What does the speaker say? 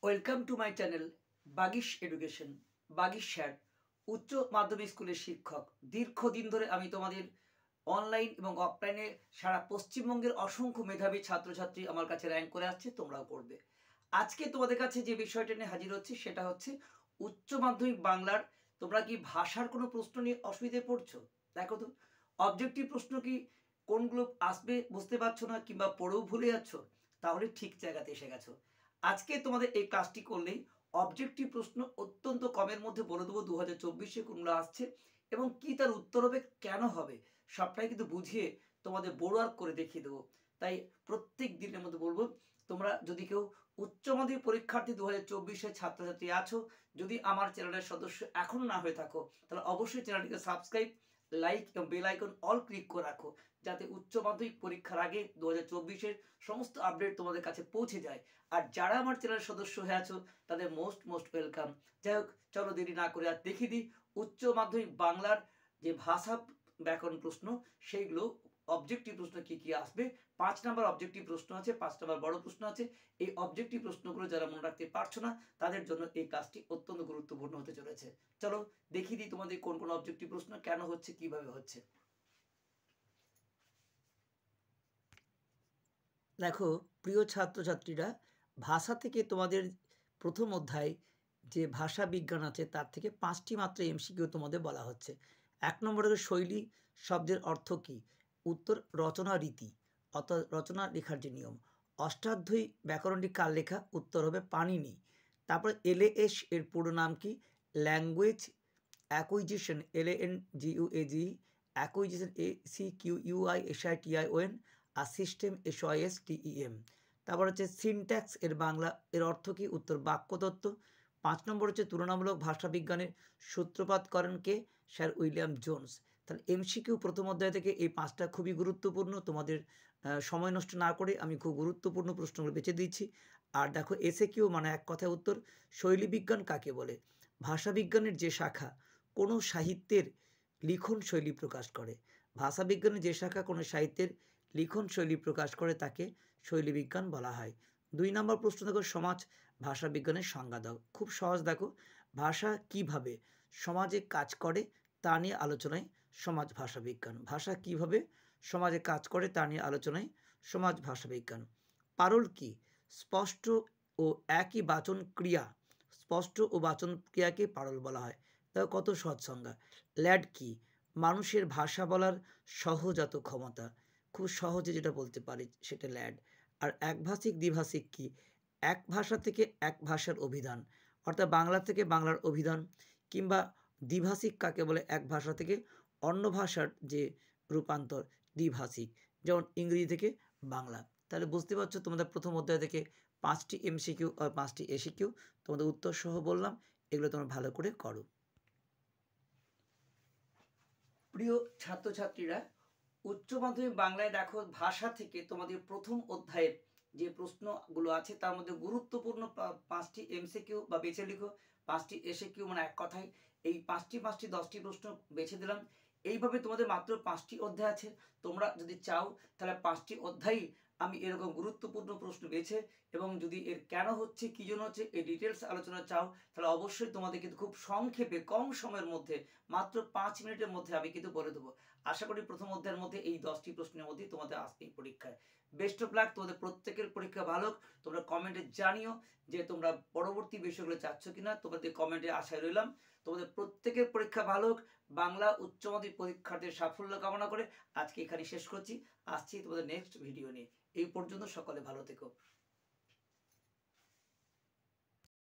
Welcome to my channel Bagish education. Bagish sir উচ্চ মাধ্যমিক স্কুলের শিক্ষক। দীর্ঘদিন ধরে আমি তোমাদের অনলাইন এবং অফলাইনে সারা পশ্চিমবঙ্গের অসংখ্য মেধাবী ছাত্রছাত্রী আমার কাছে র্যাঙ্ক করে আসছে, তোমরাও করবে। আজকে তোমাদের কাছে যে বিষয়টা নিয়ে হাজির হচ্ছে সেটা হচ্ছে উচ্চ মাধ্যমিক বাংলার। তোমরা কি ভাষার কোনো প্রশ্ন নিয়ে অসুবিধায় পড়ছো? দেখো তো, অবজেক্টিভ প্রশ্ন কি কোনগুলো আসবে বুঝতে পারছো না, কিংবা পড়েও ভুলে যাচ্ছ, তাহলে ঠিক জায়গাতে এসে গেছো। আজকে তোমাদের এই ক্লাসটি করলেই অবজেক্টিভ প্রশ্ন অত্যন্ত কমের মধ্যে বলে দেবো 2024-এ কোনগুলো আসছে এবং কি তার উত্তর হবে, কেন হবে, সবটাই কিন্তু বুঝিয়ে তোমাদের বোর্ড ওয়ার্ক করে দেখিয়ে দেবো। তাই প্রত্যেক দিনের মধ্যে বলবো, তোমরা যদি কেউ উচ্চ মাধ্যমিক পরীক্ষার্থী 2024-এর ছাত্রছাত্রী আছো, যদি আমার চ্যানেলের সদস্য এখন না হয়ে থাকো, তাহলে অবশ্যই চ্যানেলটিকে সাবস্ক্রাইব, লাইক এবং বেল আইকন অল ক্লিক করে রাখো, যাতে উচ্চ মাধ্যমিক পরীক্ষার আগে 2024-এর সমস্ত আপডেট তোমাদের কাছে পৌঁছে যায়। আর যারা আমার চ্যানেলের সদস্য হয়ে আছো তাদের মোস্ট ওয়েলকাম। যাই হোক, চলো দেরি না করে আর দেখিয়ে দিই উচ্চ মাধ্যমিক বাংলার যে ভাষা ব্যাকরণ প্রশ্ন, সেইগুলো অবজেক্টিভ প্রশ্ন কি কি আসবে। 5 নম্বর অবজেক্টিভ প্রশ্ন আছে, 5 নম্বর বড় প্রশ্ন আছে। এই অবজেক্টিভ প্রশ্নগুলো যারা মনে রাখতে পারছো না তাদের জন্য এই ক্লাসটি অত্যন্ত গুরুত্বপূর্ণ হতে চলেছে। চলো দেখিয়ে দিই তোমাদের কোন কোন অবজেক্টিভ প্রশ্ন কেন হচ্ছে, কিভাবে হচ্ছে। দেখো প্রিয় ছাত্রছাত্রীরা, ভাষা থেকে তোমাদের প্রথম অধ্যায় যে ভাষা বিজ্ঞান আছে তার থেকে 5টি মাত্র এমসিকিউ তোমাদের বলা হচ্ছে। 1 নম্বরের শৈলী শব্দের অর্থ কী? উত্তর রচনা রীতি, অর্থাৎ রচনা লেখার যে নিয়ম। অষ্টাধ্যায়ী ব্যাকরণটি কার লেখা? উত্তর হবে পাণিনি। তারপরে LAS এর পুরো নাম কি? Language acquisition, LANGUAGE, acquisition ACQUISITION, আর সিস্টেম SYSTEM। তারপর হচ্ছে সিনট্যাক্স এর বাংলা এর অর্থ কী? উত্তর বাক্যতত্ত্ব। 5 নম্বর হচ্ছে তুলনামূলক ভাষাবিজ্ঞানের সূত্রপাত করেন কে? Sir William Jones. তাহলে এমসিকিউ প্রথম অধ্যায় থেকে এই 5টা খুবই গুরুত্বপূর্ণ। তোমাদের সময় নষ্ট না করে আমি খুব গুরুত্বপূর্ণ প্রশ্নগুলো বেছে দিচ্ছি। আর দেখো এসএকিউ মানে এক কথায় উত্তর। শৈলী বিজ্ঞান কাকে বলে? ভাষাবিজ্ঞানের যে শাখা কোনো সাহিত্যের লিখন শৈলী প্রকাশ করে। ভাষাবিজ্ঞানের যে শাখা কোনো সাহিত্যের লিখন শৈলী প্রকাশ করে তাকে শৈলীবিজ্ঞান বলা হয়। 2 নম্বর প্রশ্ন দেখো, সমাজ ভাষা বিজ্ঞানের সংজ্ঞা দাও। খুব সহজ, দেখো ভাষা কিভাবে সমাজে কাজ করে তা নিয়ে আলোচনায় সমাজ ভাষা বিজ্ঞান। ভাষা কিভাবে সমাজে কাজ করে তা নিয়ে আলোচনায় সমাজ ভাষা বিজ্ঞান। পারল কি? স্পষ্ট ও একই বাচন ক্রিয়া, স্পষ্ট ও বাচন ক্রিয়াকে পারল বলা হয়। দেখো কত সহজ সংজ্ঞা। ল্যাড কি? মানুষের ভাষা বলার সহজাত ক্ষমতা, খুব সহজে যেটা বলতে পারি সেটা ল্যাড। আর একভাষিক দ্বিভাষিক কি? এক ভাষা থেকে এক ভাষার অভিধান, অর্থাৎ বাংলা থেকে বাংলার অভিধান। কিংবা দ্বিভাষিক কাকে বলে? এক ভাষা থেকে অন্য ভাষার যে রূপান্তর, দ্বিভাষিক, যেমন ইংরেজি থেকে বাংলা। তাহলে বুঝতে পারছো তোমাদের প্রথম অধ্যায় থেকে 5টি এমসিকিউ আর 5টি এসিকিউ তোমাদের উত্তর সহ বললাম, এগুলো তোমরা ভালো করে করো। প্রিয় ছাত্রছাত্রীরা, উচ্চ মাধ্যমিক বাংলায় দেখো ভাষা থেকে তোমাদের প্রথম অধ্যায়ের যে প্রশ্নগুলো আছে তার মধ্যে গুরুত্বপূর্ণ 5টি এমসিকিউ বা বেছে লিখো, 5টি এসিকিউ মানে এক কথায় এই 5টি 10টি প্রশ্ন বেছে দিলাম। এইভাবে তোমাদের মাত্র 5টি অধ্যায় আছে। তোমরা যদি চাও তাহলে 5টি অধ্যায়ই আমি এরকম গুরুত্বপূর্ণ প্রশ্ন বেছে, এবং যদি এর কেন হচ্ছে, কী জন্য হচ্ছে, এই ডিটেলস আলোচনা চাও, তাহলে অবশ্যই তোমাদের কিন্তু খুব সংক্ষেপে কম সময়ের মধ্যে মাত্র 5 মিনিটের মধ্যে আমি কিন্তু বলে দেবো। আশা করি প্রথম অধ্যায়ের মধ্যে এই 10টি প্রশ্নের মধ্যেই তোমাদের আসবে এই পরীক্ষায়। বেস্ট অফ লাক, তোমাদের প্রত্যেকের পরীক্ষা ভালো। তোমরা কমেন্টে জানিও যে তোমরা পরবর্তী বিষয়গুলো চাচ্ছ কিনা, তোমাদের কমেন্টে আশায় রইলাম। তোমাদের প্রত্যেকের পরীক্ষা ভালো হোক। বাংলা উচ্চ মাধ্যমিক পরীক্ষার্থীর সাফল্য কামনা করে আজকে এখানে শেষ করছি। আসছি তোমাদের নেক্সট ভিডিও নিয়ে। এই পর্যন্ত সকলে ভালো থেকো।